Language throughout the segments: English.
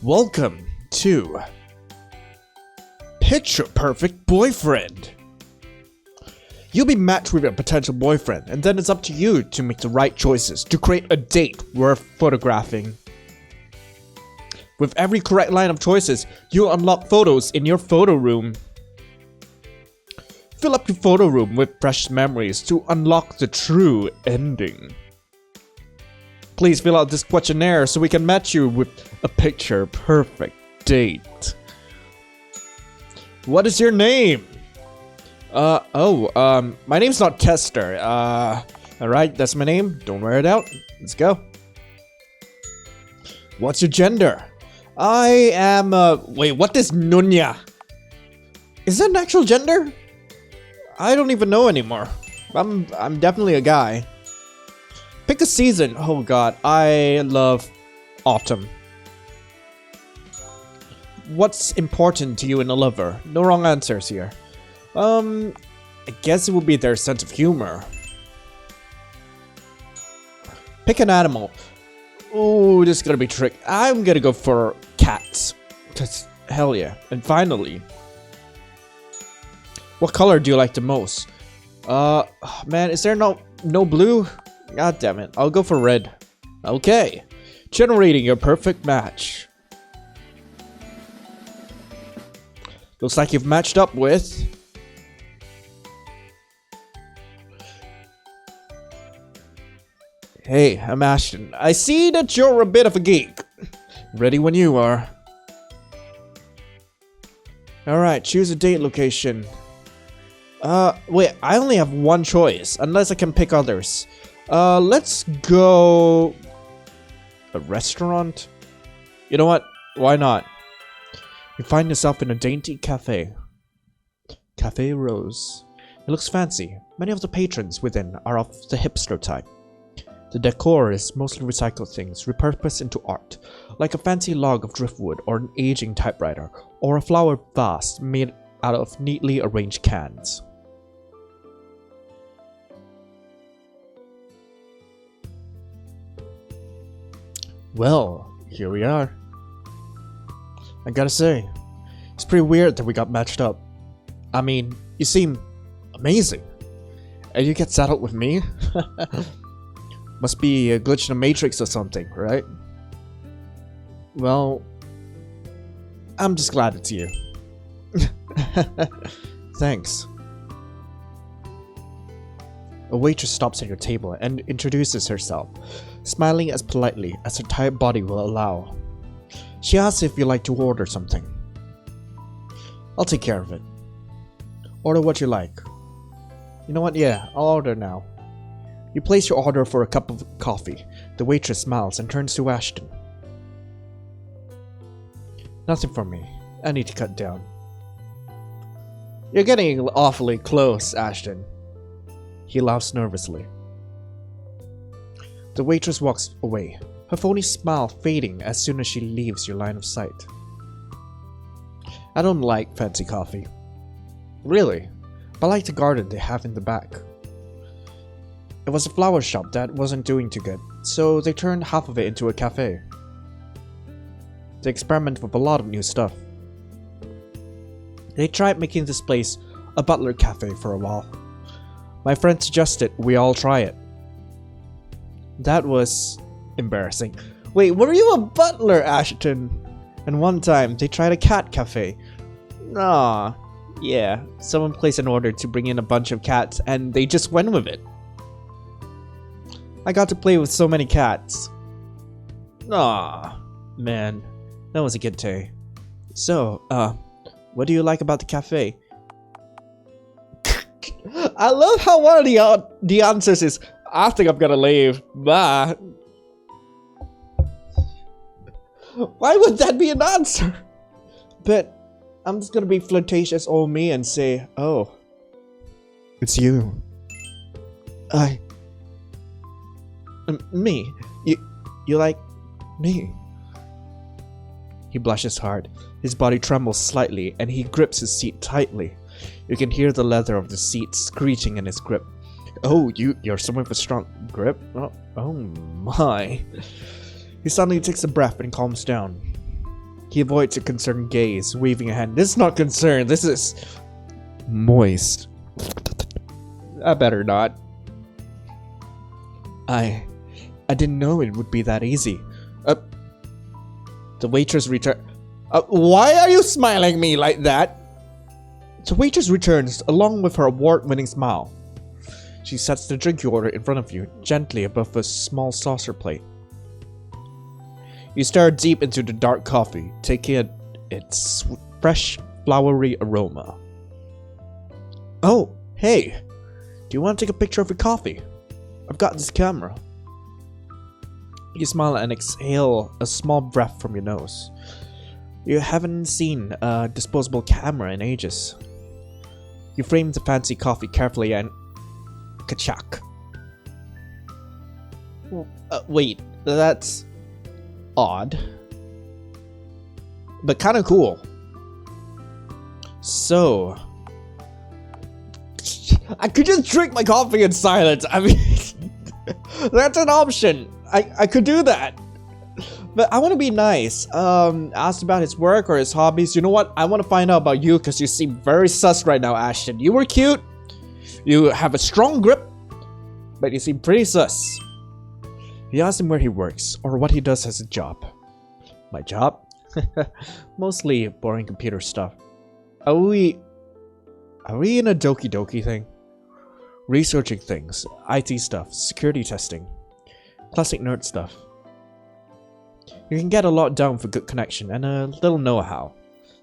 Welcome to Picture Perfect Boyfriend. You'll be matched with a potential boyfriend, and then it's up to you to make the right choices to create a date worth photographing. With every correct line of choices, you'll unlock photos in your photo room. Fill up your photo room with precious memories to unlock the true ending. Please fill out this questionnaire so we can match you with a picture perfect date. What is your name? My name's not Tester. Alright, that's my name. Don't wear it out. Let's go. What's your gender? I am, wait, what is Nunya? Is that an actual gender? I don't even know anymore. I'm definitely a guy. Pick a season. Oh god, I love autumn. What's important to you in a lover? No wrong answers here. I guess it would be their sense of humor. Pick an animal. Oh, this is gonna be tricky. I'm gonna go for cats. Cause hell yeah. And finally, what color do you like the most? Man, is there no blue? God damn it. I'll go for red. Okay. Generating your perfect match. Looks like you've matched up with Hey, I'm Ashton. I see that you're a bit of a geek. Ready when you are. Alright, choose a date location. Wait, I only have one choice, unless I can pick others. Let's go... a restaurant? You know what? Why not? You find yourself in a dainty cafe. Cafe Rose. It looks fancy. Many of the patrons within are of the hipster type. The decor is mostly recycled things, repurposed into art, like a fancy log of driftwood or an aging typewriter, or a flower vase made out of neatly arranged cans. Well, here we are. I gotta say, it's pretty weird that we got matched up. I mean, you seem amazing. And you get saddled with me? Must be a glitch in the Matrix or something, right? Well, I'm just glad it's you. Thanks. A waitress stops at your table and introduces herself, smiling as politely as her tired body will allow. She asks if you'd like to order something. I'll take care of it. Order what you like. You know what? Yeah, I'll order now. You place your order for a cup of coffee. The waitress smiles and turns to Ashton. Nothing for me. I need to cut down. You're getting awfully close, Ashton. He laughs nervously. The waitress walks away, her phony smile fading as soon as she leaves your line of sight. I don't like fancy coffee. Really? But I like the garden they have in the back. It was a flower shop that wasn't doing too good, so they turned half of it into a cafe. They experiment with a lot of new stuff. They tried making this place a butler cafe for a while. My friend suggested we all try it. That was embarrassing. Wait, were you a butler, Ashton? And one time, they tried a cat cafe. Aw, yeah, someone placed an order to bring in a bunch of cats, and they just went with it. I got to play with so many cats. Aw, man, that was a good day. So, what do you like about the cafe? I love how one of the answers is, I think I'm gonna leave. Bye. Why would that be an answer? But I'm just gonna be flirtatious old me and say, oh, it's you. Me? You like me? He blushes hard. His body trembles slightly and he grips his seat tightly. You can hear the leather of the seat screeching in his grip. Oh, you're someone with a strong grip? Oh my. He suddenly takes a breath and calms down. He avoids a concerned gaze, waving a hand. This is not concerned, this is moist. I better not. I didn't know it would be that easy. The waitress returned. Why are you smiling at me like that? The waitress returns along with her award-winning smile. She sets the drink you order in front of you, gently above a small saucer plate. You stare deep into the dark coffee, taking in its fresh, flowery aroma. Oh, hey! Do you want to take a picture of your coffee? I've got this camera. You smile and exhale a small breath from your nose. You haven't seen a disposable camera in ages. You frame the fancy coffee carefully and... Kachak. Wait, that's... odd. But kinda cool. So... I could just drink my coffee in silence. I mean... that's an option. I could do that. But I want to be nice. Asked about his work or his hobbies. You know what? I want to find out about you because you seem very sus right now, Ashton. You were cute. You have a strong grip. But you seem pretty sus. You asked him where he works or what he does as a job. My job? Mostly boring computer stuff. Are we in a Doki Doki thing? Researching things, IT stuff, security testing, classic nerd stuff. You can get a lot done for good connection and a little know-how.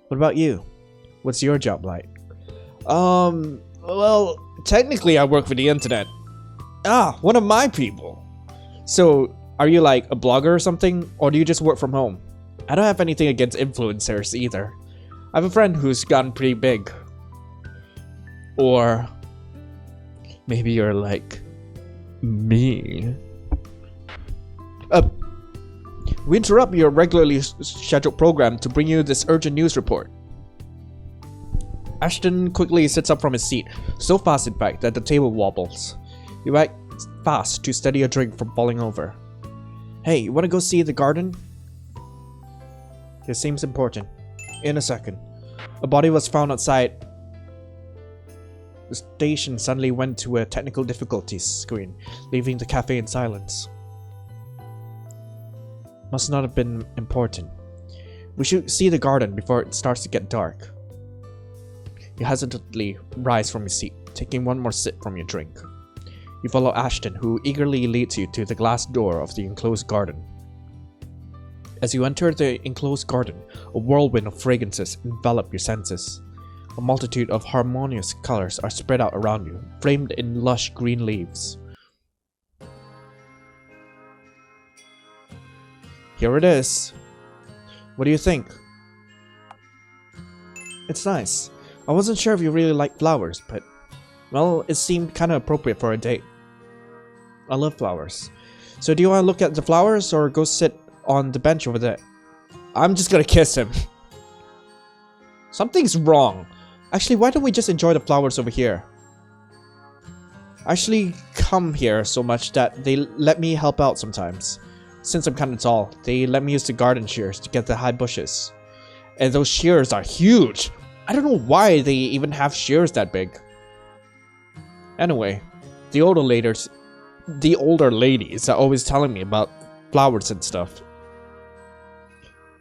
What about you? What's your job like? Well, technically I work for the internet. Ah, one of my people. So, are you like a blogger or something, or do you just work from home? I don't have anything against influencers either. I have a friend who's gotten pretty big. Or... maybe you're like... me. We interrupt your regularly scheduled program to bring you this urgent news report. Ashton quickly sits up from his seat, so fast in fact that the table wobbles. You act fast to steady a drink from falling over. Hey, you wanna go see the garden? It seems important. In a second. A body was found outside. The station suddenly went to a technical difficulties screen, leaving the cafe in silence. Must not have been important. We should see the garden before it starts to get dark. You hesitantly rise from your seat, taking one more sip from your drink. You follow Ashton, who eagerly leads you to the glass door of the enclosed garden. As you enter the enclosed garden, a whirlwind of fragrances envelop your senses. A multitude of harmonious colors are spread out around you, framed in lush green leaves. Here it is. What do you think? It's nice. I wasn't sure if you really like flowers, but... well, it seemed kinda appropriate for a date. I love flowers. So do you want to look at the flowers or go sit on the bench over there? I'm just gonna kiss him. Something's wrong. Actually, why don't we just enjoy the flowers over here? I actually come here so much that they let me help out sometimes. Since I'm kinda tall, they let me use the garden shears to get the high bushes. And those shears are huge! I don't know why they even have shears that big. Anyway, the older ladies are always telling me about flowers and stuff.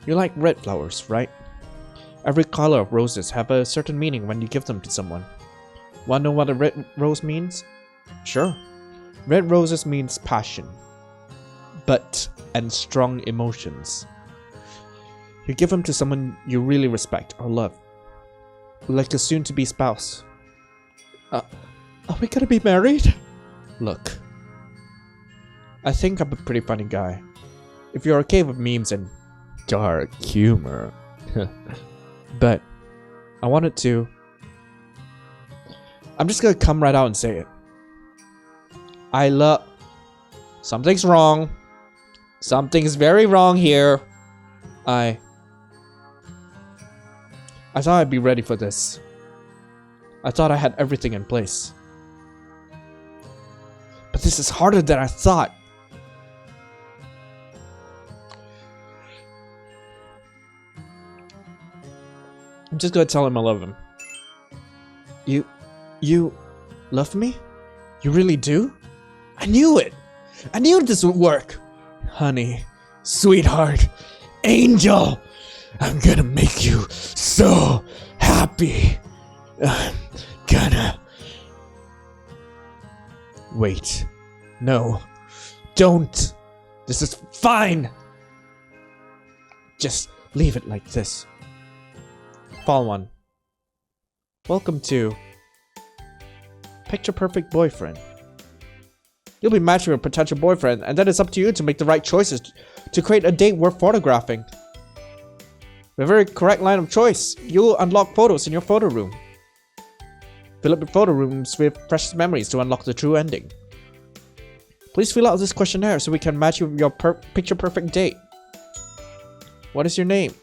You like red flowers, right? Every color of roses have a certain meaning when you give them to someone. Wanna know what a red rose means? Sure. Red roses means passion, and strong emotions. You give them to someone you really respect or love, like a soon-to-be spouse. Are we gonna be married? Look, I think I'm a pretty funny guy. If you're okay with memes and dark humor. But I wanted to... I'm just gonna come right out and say it. I love... Something's wrong. Something's very wrong here. I thought I'd be ready for this. I thought I had everything in place. But this is harder than I thought. I'm just gonna tell him I love him. You love me? You really do? I knew it! I knew this would work! Honey, sweetheart, angel! I'm gonna make you so happy! I'm gonna... Wait. No. Don't! This is fine! Just leave it like this. Fall 1. Welcome to Picture Perfect Boyfriend. You'll be matched with a potential boyfriend, and then it's up to you to make the right choices to create a date worth photographing. With a very correct line of choice, you'll unlock photos in your photo room. Fill up your photo rooms with precious memories to unlock the true ending. Please fill out this questionnaire so we can match you with your picture perfect date. What is your name?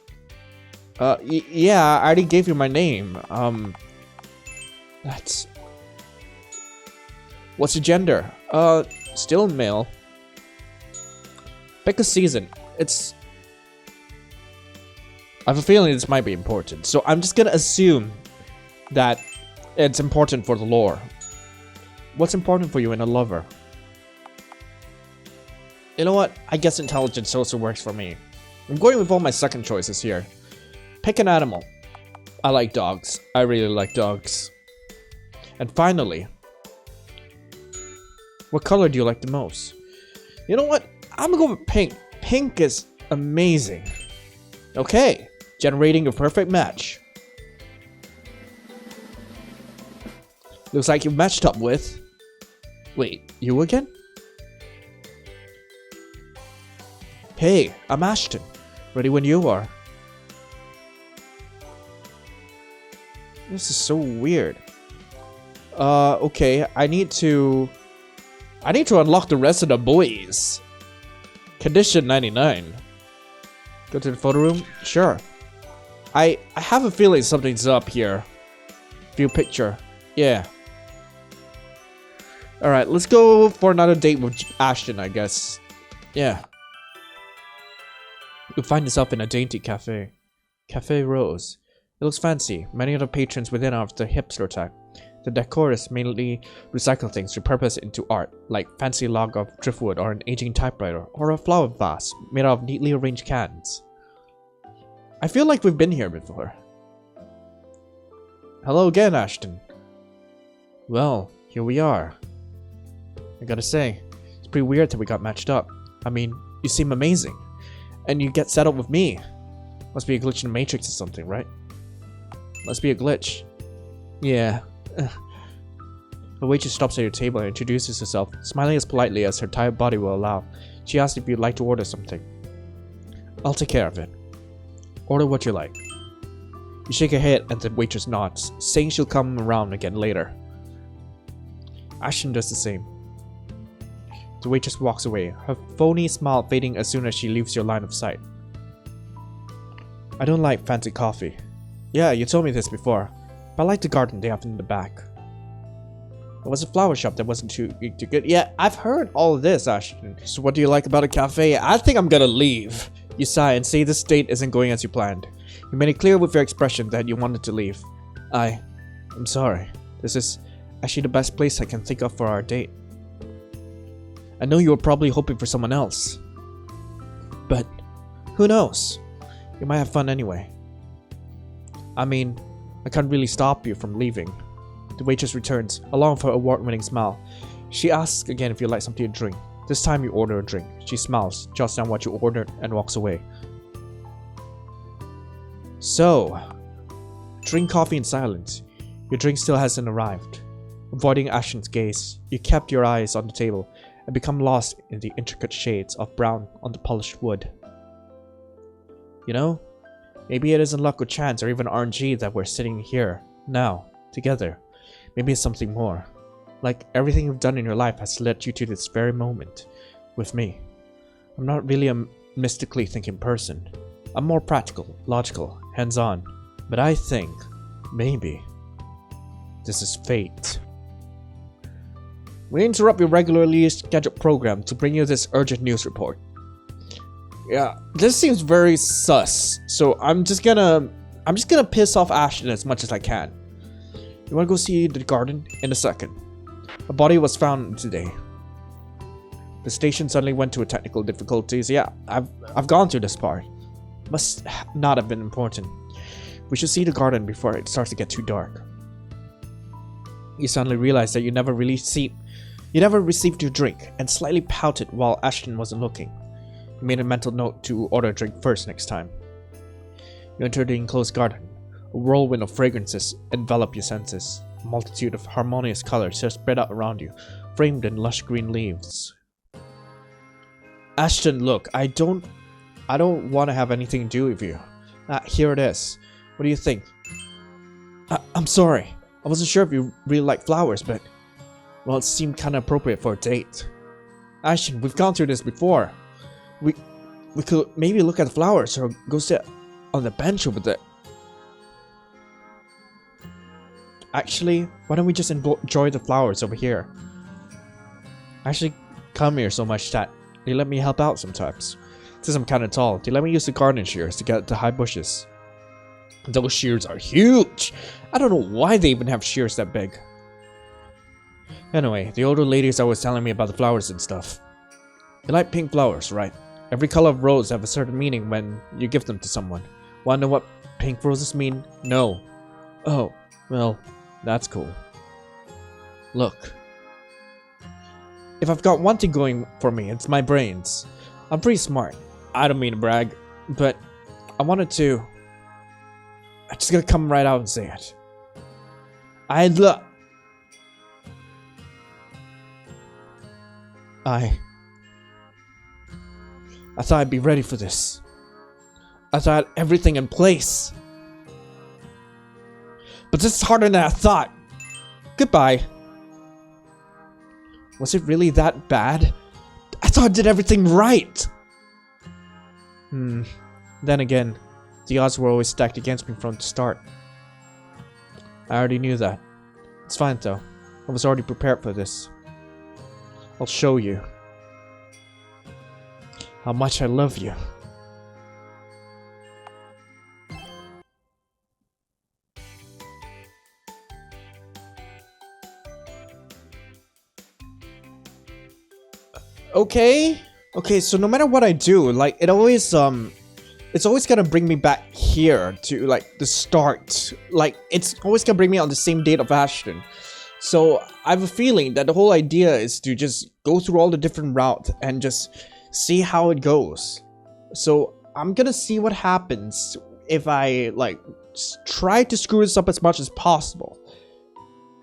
Yeah, I already gave you my name. That's... What's your gender? Still male. Pick a season. It's... I have a feeling this might be important, so I'm just gonna assume that it's important for the lore. What's important for you in a lover? You know what? I guess intelligence also works for me. I'm going with all my second choices here. Pick an animal. I like dogs. I really like dogs. And finally, what color do you like the most? You know what? I'm gonna go with pink. Pink is amazing. Okay, generating a perfect match. Looks like you've matched up with... Wait, you again? Hey, I'm Ashton. Ready when you are. This is so weird. Okay, I need to unlock the rest of the boys. Condition 99. Go to the photo room? Sure. I have a feeling something's up here. View picture. Yeah. Alright, let's go for another date with Ashton, I guess. Yeah. You'll find yourself in a dainty cafe. Cafe Rose. It looks fancy. Many of the patrons within are of the hipster type. The decor is mainly recycle things repurposed into art, like fancy log of driftwood or an aging typewriter, or a flower vase made out of neatly arranged cans. I feel like we've been here before. Hello again, Ashton. Well, here we are. I gotta say, it's pretty weird that we got matched up. I mean, you seem amazing. And you get set up with me. Must be a glitch in the Matrix or something, right? Must be a glitch. Yeah. The waitress stops at your table and introduces herself, smiling as politely as her tired body will allow. She asks if you'd like to order something. I'll take care of it. Order what you like. You shake your head and the waitress nods, saying she'll come around again later. Ashton does the same. The waitress walks away, her phony smile fading as soon as she leaves your line of sight. I don't like fancy coffee. Yeah, you told me this before, but I like the garden they have in the back. It was a flower shop that wasn't too good. Yeah, I've heard all of this, Ashton. So what do you like about a cafe? I think I'm gonna leave. You sigh and say this date isn't going as you planned. You made it clear with your expression that you wanted to leave. I'm sorry. This is actually the best place I can think of for our date. I know you were probably hoping for someone else. But who knows? You might have fun anyway. I mean, I can't really stop you from leaving. The waitress returns, along with her award-winning smile. She asks again if you'd like something to drink. This time you order a drink. She smiles, jots down what you ordered, and walks away. So, drink coffee in silence. Your drink still hasn't arrived. Avoiding Ashton's gaze, you kept your eyes on the table and become lost in the intricate shades of brown on the polished wood. You know, maybe it isn't luck or chance or even RNG that we're sitting here, now, together. Maybe it's something more. Like everything you've done in your life has led you to this very moment, with me. I'm not really a mystically thinking person. I'm more practical, logical, hands-on. But I think, maybe, this is fate. We interrupt your regularly scheduled program to bring you this urgent news report. Yeah, this seems very sus, so I'm just gonna I'm just gonna piss off Ashton as much as I can. You wanna go see the garden? In a second. A body was found today. The station suddenly went to technical difficulties. Yeah, I've gone through this part. Must not have been important. We should see the garden before it starts to get too dark. You suddenly realized that you never received your drink, and slightly pouted while Ashton wasn't looking. You made a mental note to order a drink first next time. You entered the enclosed garden. A whirlwind of fragrances enveloped your senses. A multitude of harmonious colors just spread out around you, framed in lush green leaves. Ashton, look, I don't want to have anything to do with you. Here it is. What do you think? I'm sorry. I wasn't sure if you really like flowers, but... well, it seemed kind of appropriate for a date. Ashton, we've gone through this before. We could maybe look at the flowers or go sit on the bench over there. Actually, why don't we just enjoy the flowers over here? I actually come here so much that they let me help out sometimes. Since I'm kind of tall, they let me use the garden shears to get the high bushes. Those shears are huge! I don't know why they even have shears that big. Anyway, the older ladies are always telling me about the flowers and stuff. You like pink flowers, right? Every color of rose have a certain meaning when you give them to someone. Wanna know what pink roses mean? No. Oh, well, that's cool. Look. If I've got one thing going for me, it's my brains. I'm pretty smart. I don't mean to brag, but I'm just gonna come right out and say it. I thought I'd be ready for this. I thought I had everything in place. But this is harder than I thought. Goodbye. Was it really that bad? I thought I did everything right. Then again, the odds were always stacked against me from the start. I already knew that. It's fine though. I was already prepared for this. I'll show you how much I love you. Okay, so no matter what I do, like it's always gonna bring me back here to like the start. Like it's always gonna bring me on the same date of Ashton. So I have a feeling that the whole idea is to just go through all the different routes and just see how it goes. So I'm gonna see what happens if I like try to screw this up as much as possible.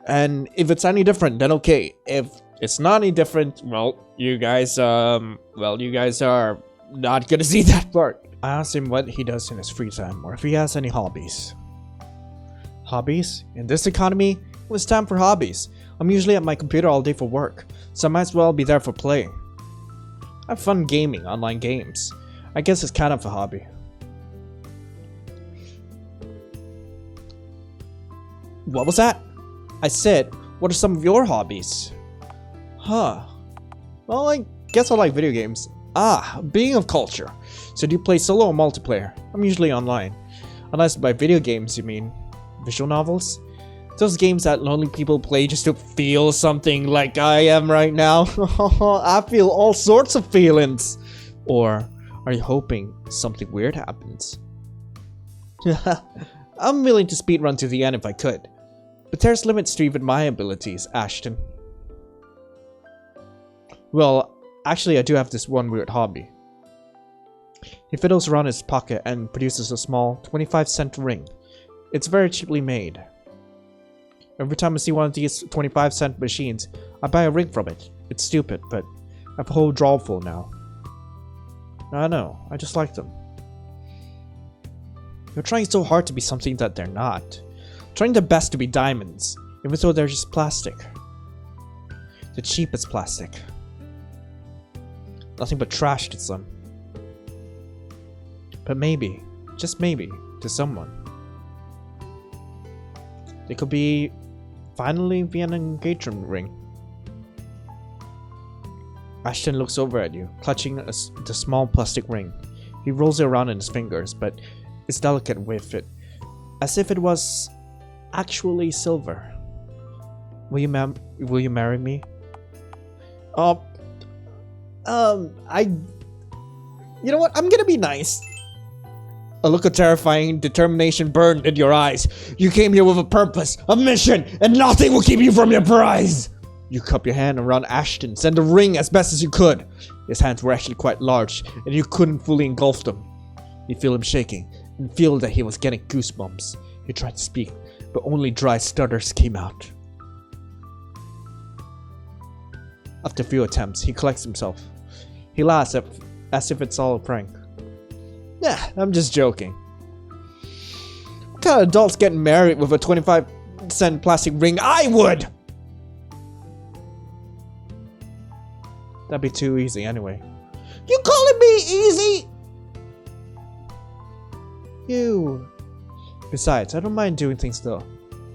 And if it's any different, then okay. If it's not any different, well, you guys are not gonna see that part. I asked him what he does in his free time, or if he has any hobbies. Hobbies? In this economy, it was time for hobbies. I'm usually at my computer all day for work, so I might as well be there for play. I have fun gaming online games. I guess it's kind of a hobby. What was that? I said, what are some of your hobbies? Huh. Well, I guess I like video games. Being of culture. So do you play solo or multiplayer? I'm usually online. Unless by video games you mean visual novels? Those games that lonely people play just to feel something like I am right now. I feel all sorts of feelings. Or are you hoping something weird happens? I'm willing to speedrun to the end if I could. But there's limits to even my abilities, Ashton. Well, actually I do have this one weird hobby. He fiddles around his pocket and produces a small 25-cent ring. It's very cheaply made. Every time I see one of these 25-cent machines, I buy a ring from it. It's stupid, but I have a whole drawer full now. I know, I just like them. They're trying so hard to be something that they're not. Trying their best to be diamonds, even though they're just plastic. The cheapest plastic. Nothing but trash to some. But maybe, just maybe, to someone, they could finally be an engagement ring. Ashton looks over at you, clutching the small plastic ring. He rolls it around in his fingers, but it's delicate with it. as if it was actually silver. Will you marry me? You know what? I'm gonna be nice. A look of terrifying determination burned in your eyes. You came here with a purpose, a mission, and nothing will keep you from your prize. You cup your hand around Ashton, send a ring as best as you could. His hands were actually quite large, and you couldn't fully engulf them. You feel him shaking, and feel that he was getting goosebumps. He tried to speak, but only dry stutters came out. After a few attempts, he collects himself. He laughs as if it's all a prank. Yeah, I'm just joking. What kind of adult's getting married with a 25-cent plastic ring? I would! That'd be too easy anyway. You calling me easy? You. Besides, I don't mind doing things the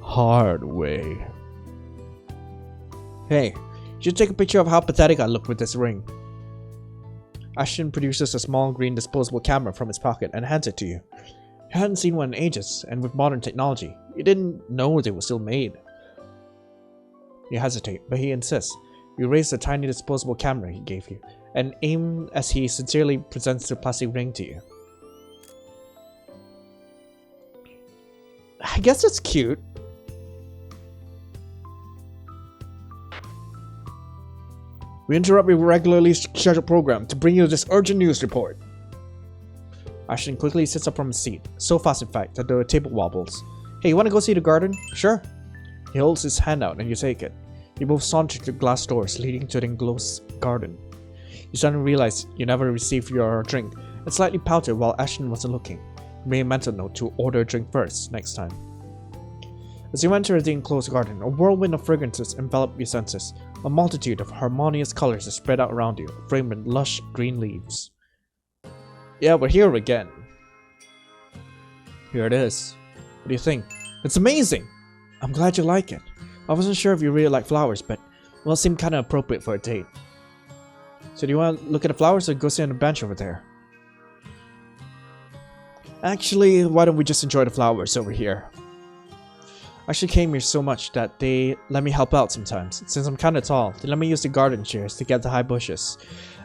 hard way. Hey, you should take a picture of how pathetic I look with this ring. Ashton produces a small green disposable camera from his pocket and hands it to you. You hadn't seen one in ages, and with modern technology, you didn't know they were still made. You hesitate, but he insists. You raise the tiny disposable camera he gave you, and aim as he sincerely presents the plastic ring to you. I guess it's cute. We interrupt your regularly scheduled program to bring you this urgent news report. Ashton quickly sits up from his seat, so fast in fact that the table wobbles. Hey, you wanna go see the garden? Sure. He holds his hand out and you take it. You both saunter to glass doors leading to the enclosed garden. You suddenly realize you never received your drink and slightly pouted while Ashton wasn't looking. You made a mental note to order a drink first next time. As you enter the enclosed garden, a whirlwind of fragrances envelop your senses. A multitude of harmonious colors are spread out around you, framed in lush green leaves. Yeah, we're here again. Here it is. What do you think? It's amazing! I'm glad you like it. I wasn't sure if you really like flowers, but well, it seemed kinda appropriate for a date. So do you want to look at the flowers or go sit on the bench over there? Actually, why don't we just enjoy the flowers over here? I actually came here so much that they let me help out sometimes. Since I'm kinda tall, they let me use the garden shears to get the high bushes.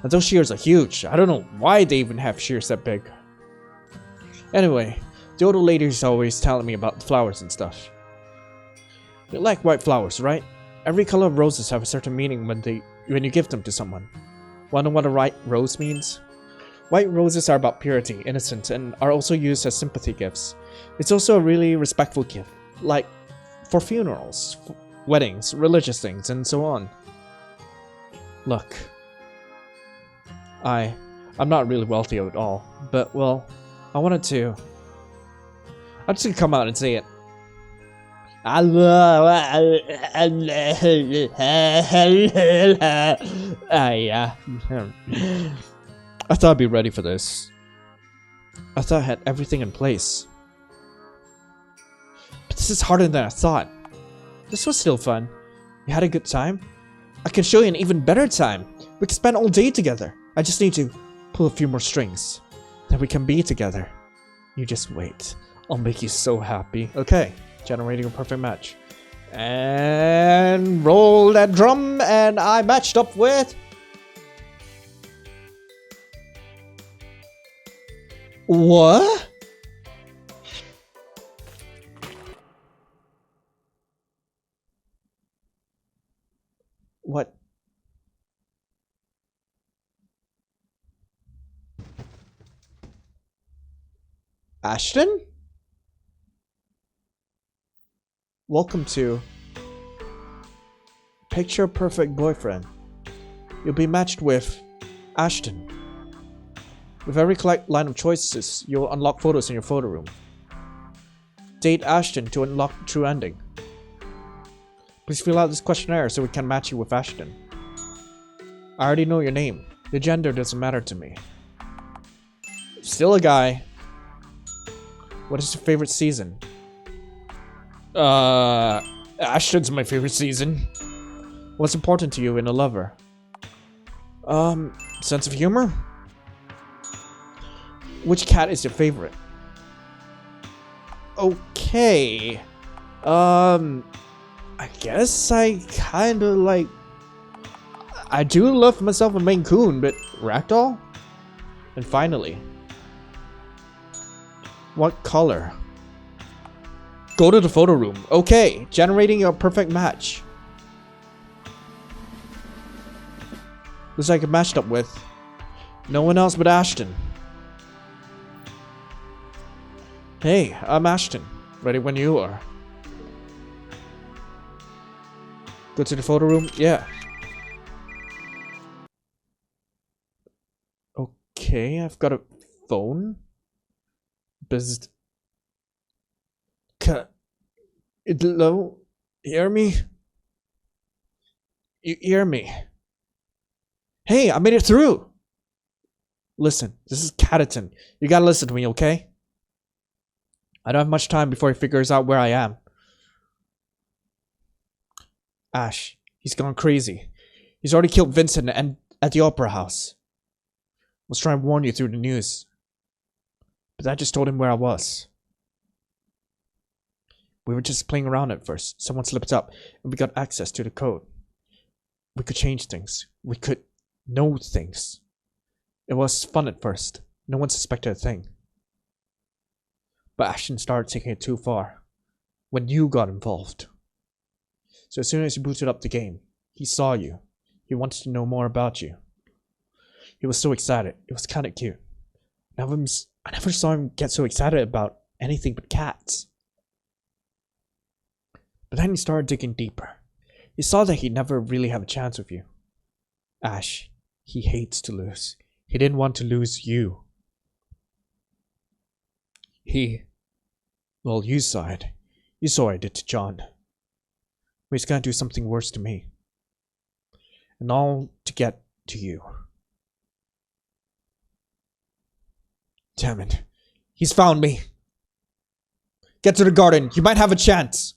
And those shears are huge. I don't know why they even have shears that big. Anyway, the older lady's always telling me about the flowers and stuff. You like white flowers, right? Every color of roses have a certain meaning when you give them to someone. Wanna know what a white rose means? White roses are about purity, innocence, and are also used as sympathy gifts. It's also a really respectful gift, like for funerals, weddings, religious things, and so on. Look, I'm not really wealthy at all, but well, I just gonna come out and say it. I thought I'd be ready for this. I thought I had everything in place. But this is harder than I thought. This was still fun. You had a good time? I can show you an even better time. We can spend all day together. I just need to pull a few more strings. Then we can be together. You just wait. I'll make you so happy. Okay, generating a perfect match. And roll that drum, and I matched up with... What? What? Ashton? Welcome to Picture Perfect Boyfriend. You'll be matched with Ashton. With every line of choices, you'll unlock photos in your photo room. Date Ashton to unlock the true ending. Please fill out this questionnaire so we can match you with Ashton. I already know your name. The gender doesn't matter to me. Still a guy. What is your favorite season? Ashton's my favorite season. What's important to you in a lover? Sense of humor? Which cat is your favorite? Okay. I guess I kinda like... I do love myself a Maine Coon, but ragdoll? And finally... What color? Go to the photo room. Okay, generating a perfect match. Looks like I matched up with no one else but Ashton. Hey, I'm Ashton. Ready when you are. Go to the photo room? Yeah. Okay, I've got a phone. Buzzed. Hello? Hear me? You hear me? Hey, I made it through! Listen, this is Cataton. You gotta listen to me, okay? I don't have much time before he figures out where I am. Ash, he's gone crazy. He's already killed Vincent and at the opera house. I was trying to warn you through the news. But I just told him where I was. We were just playing around at first. Someone slipped up and we got access to the code. We could change things. We could know things. It was fun at first. No one suspected a thing. But Ashton started taking it too far. When you got involved. So as soon as you booted up the game, he saw you. He wanted to know more about you. He was so excited. It was kind of cute. I never saw him get so excited about anything but cats. But then he started digging deeper. He saw that he'd never really have a chance with you. Ash, he hates to lose. He didn't want to lose you. Well, you saw it. You saw what I did to John. But he's gonna do something worse to me. And all to get to you. Damn it. He's found me. Get to the garden. You might have a chance.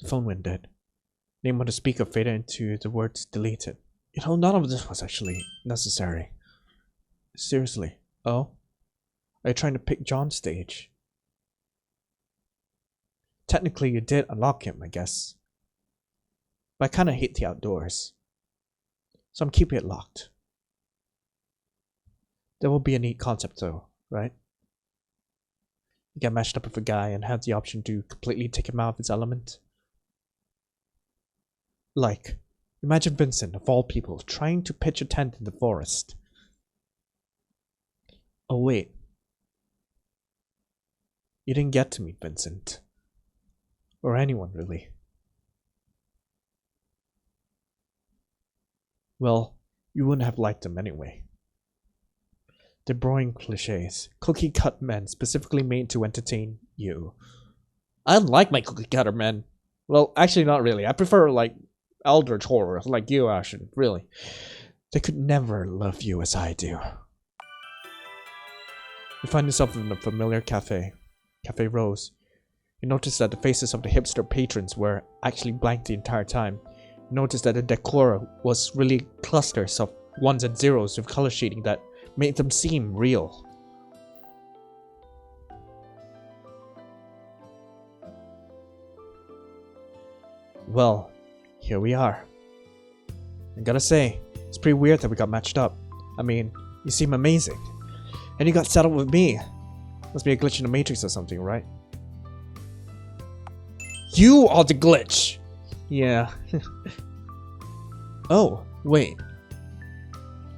The phone went dead. Name on the speaker faded into the words deleted. You know, none of this was actually necessary. Seriously. Oh? Are you trying to pick John's stage? Technically, you did unlock him, I guess. But I kinda hate the outdoors. So I'm keeping it locked. That will be a neat concept though, right? You get matched up with a guy and have the option to completely take him out of his element. Like, imagine Vincent, of all people, trying to pitch a tent in the forest. Oh wait. You didn't get to meet Vincent. Or anyone, really. Well, you wouldn't have liked them anyway. They're boring cliches. Cookie-cut men specifically made to entertain you. I don't like my cookie-cutter men. Well, actually not really. I prefer, like, eldritch horror, like you, Ashton. Really. They could never love you as I do. You find yourself in a familiar cafe. Cafe Rose. You notice that the faces of the hipster patrons were actually blank the entire time. You notice that the decor was really clusters of ones and zeros with color shading that made them seem real. Well, here we are. I gotta say, it's pretty weird that we got matched up. I mean, you seem amazing. And you got settled with me. Must be a glitch in the Matrix or something, right? You are the glitch! Yeah. Oh, wait.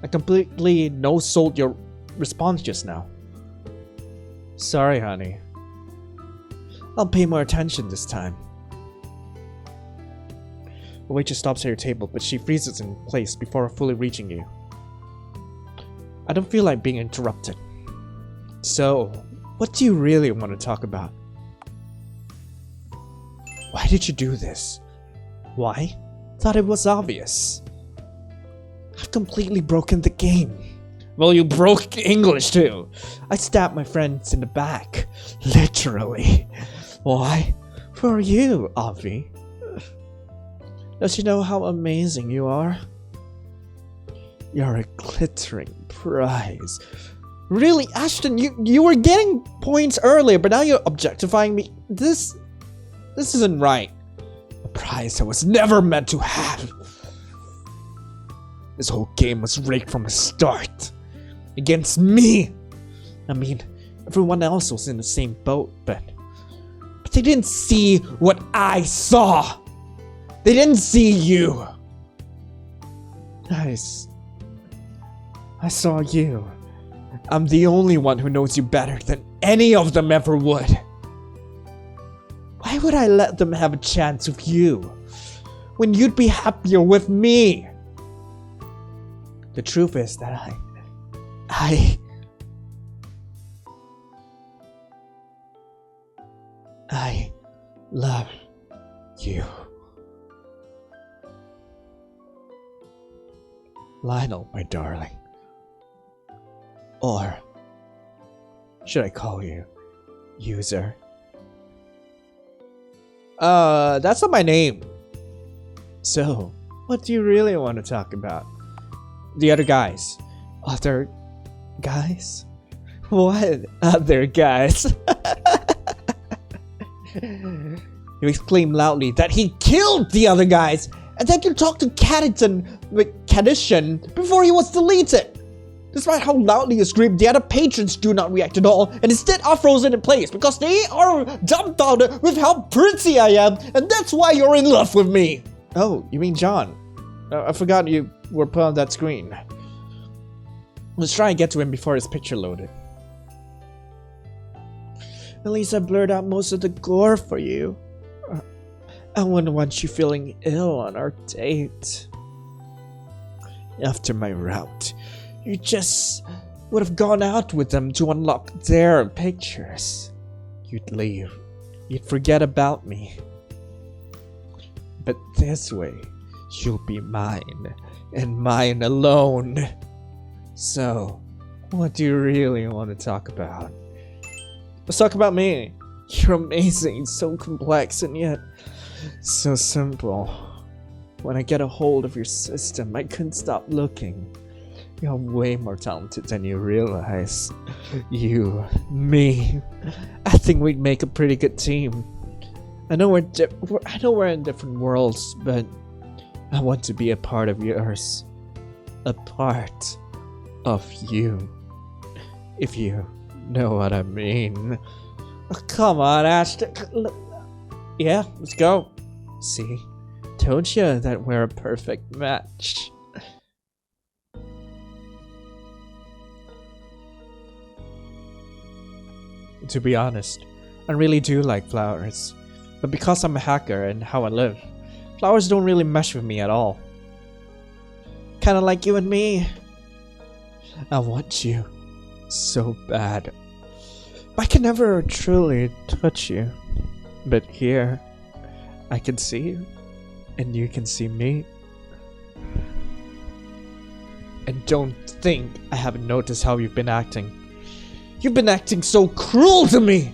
I completely no-sold your response just now. Sorry, honey. I'll pay more attention this time. The waitress stops at your table, but she freezes in place before fully reaching you. I don't feel like being interrupted. So, what do you really want to talk about? Why did you do this? Why? Thought it was obvious. I've completely broken the game. Well, you broke English too. I stabbed my friends in the back. Literally. Why? For you, Avi. Don't you know how amazing you are? You're a glittering prize. Really, Ashton, you were getting points earlier, but now you're objectifying me. This isn't right. A prize I was never meant to have. This whole game was rigged from the start. Against me. I mean, everyone else was in the same boat, but they didn't see what I saw. They didn't see you. Guys, I saw you. I'm the only one who knows you better than any of them ever would. Why would I let them have a chance with you when you'd be happier with me? The truth is that I love you. Lionel, my darling. Or should I call you user? That's not my name. So, what do you really want to talk about? The other guys. Other guys? What other guys? You exclaim loudly that he killed the other guys, and then you talk to Caddington before he was deleted. Despite how loudly you scream, the other patrons do not react at all, and instead are frozen in place because they are dumbfounded with how pretty I am, and that's why you're in love with me. Oh, you mean John? I forgot you were put on that screen. Let's try and get to him before his picture loaded. At least I blurred out most of the gore for you. I wouldn't want you feeling ill on our date. After my route, you just would have gone out with them to unlock their pictures. You'd leave. You'd forget about me. But this way, you'll be mine, and mine alone. So, what do you really want to talk about? Let's talk about me. You're amazing, so complex, and yet so simple. When I get a hold of your system, I couldn't stop looking. You're way more talented than you realize. You, me. I think we'd make a pretty good team. I know we're in different worlds, but I want to be a part of yours. A part of you. If you know what I mean. Oh, come on, Ashton. Yeah, let's go. See? Told you that we're a perfect match. To be honest, I really do like flowers. But because I'm a hacker and how I live, flowers don't really mesh with me at all. Kinda like you and me. I want you so bad. I can never truly touch you. But here, I can see you, and you can see me. And don't think I haven't noticed how you've been acting. You've been acting so cruel to me!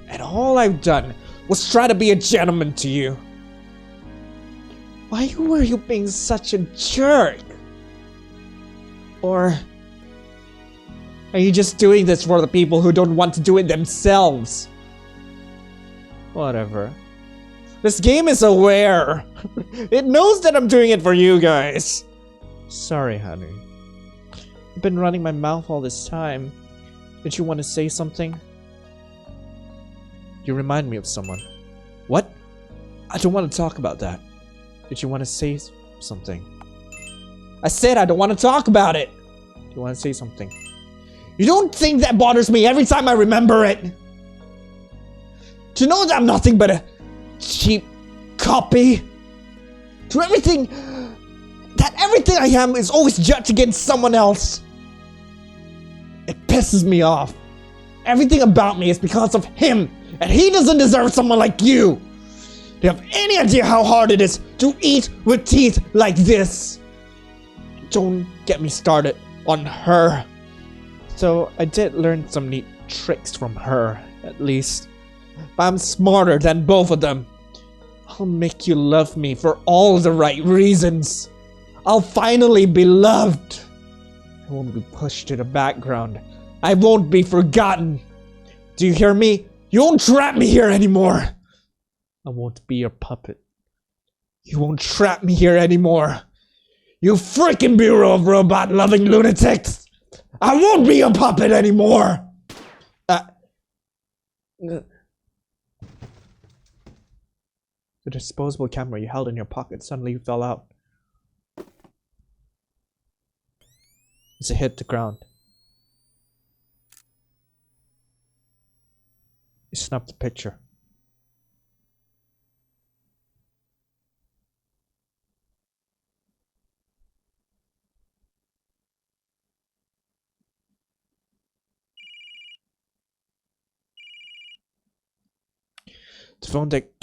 And all I've done was try to be a gentleman to you. Why were you being such a jerk? Or are you just doing this for the people who don't want to do it themselves? Whatever. This game is aware. It knows that I'm doing it for you guys. Sorry, honey. I've been running my mouth all this time. Did you want to say something? You remind me of someone. What? I don't want to talk about that. Did you want to say something? I said I don't want to talk about it. Do you want to say something? You don't think that bothers me every time I remember it? Do you know that I'm nothing but a cheap copy? To everything I am is always judged against someone else. It pisses me off. Everything about me is because of him, and he doesn't deserve someone like you. Do you have any idea how hard it is to eat with teeth like this? Don't get me started on her. So I did learn some neat tricks from her, at least. But I'm smarter than both of them. I'll make you love me for all the right reasons. I'll finally be loved. I won't be pushed to the background. I won't be forgotten. Do you hear me? You won't trap me here anymore. I won't be your puppet. You won't trap me here anymore. You freaking Bureau of Robot-loving lunatics! I won't be a puppet anymore! The disposable camera you held in your pocket suddenly fell out. As it hit the ground. You snapped the picture. The phone that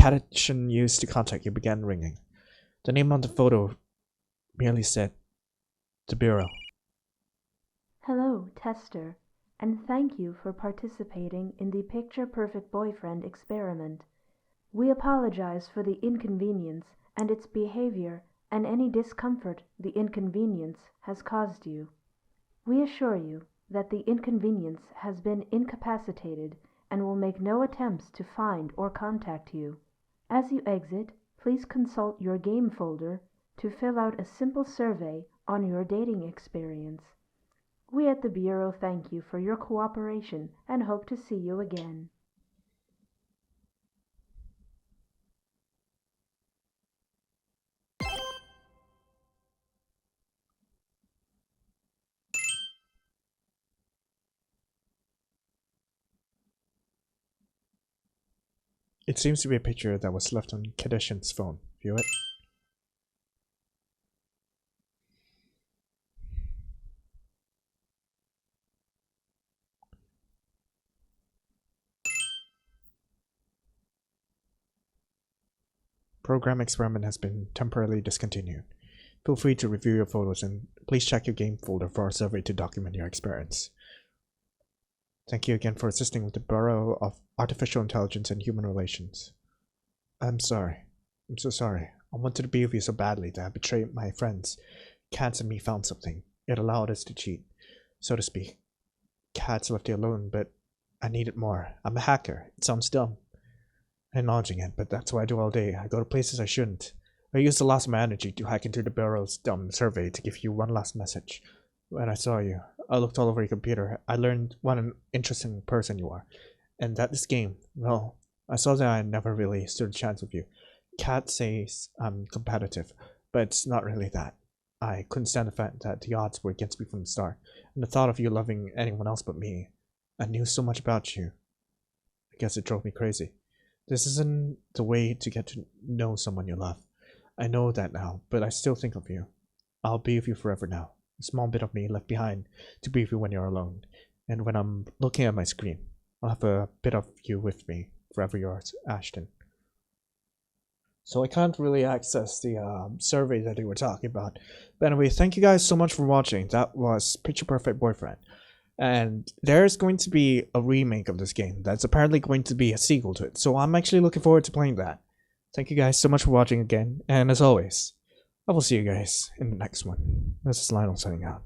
Ashton used to contact you began ringing. The name on the photo merely said, "The Bureau." Hello, Tester, and thank you for participating in the Picture Perfect Boyfriend experiment. We apologize for the inconvenience and its behavior and any discomfort the inconvenience has caused you. We assure you that the inconvenience has been incapacitated and will make no attempts to find or contact you. As you exit, please consult your game folder to fill out a simple survey on your dating experience. We at the Bureau thank you for your cooperation and hope to see you again. It seems to be a picture that was left on Ashton's phone. View it. Program experiment has been temporarily discontinued. Feel free to review your photos and please check your game folder for a survey to document your experience. Thank you again for assisting with the Bureau of Artificial Intelligence and Human Relations. I'm sorry. I'm so sorry. I wanted to be with you so badly that I betrayed my friends. Cats and me found something. It allowed us to cheat, so to speak. Cats left you alone, but I needed more. I'm a hacker. It sounds dumb. I'm acknowledging it, but that's what I do all day. I go to places I shouldn't. I used the last of my energy to hack into the Bureau's dumb survey to give you one last message. When I saw you, I looked all over your computer. I learned what an interesting person you are. And that this game, well, I saw that I never really stood a chance with you. Cat says I'm competitive, but it's not really that. I couldn't stand the fact that the odds were against me from the start. And the thought of you loving anyone else but me. I knew so much about you. I guess it drove me crazy. This isn't the way to get to know someone you love. I know that now, but I still think of you. I'll be with you forever now. A small bit of me left behind to be with you when you're alone. And when I'm looking at my screen, I'll have a bit of you with me. Forever yours, Ashton. So I can't really access the survey that they were talking about. But anyway, thank you guys so much for watching. That was Picture Perfect Boyfriend. And there's going to be a remake of this game. That's apparently going to be a sequel to it. So I'm actually looking forward to playing that. Thank you guys so much for watching again. And as always, I will see you guys in the next one. This is Lionel signing out.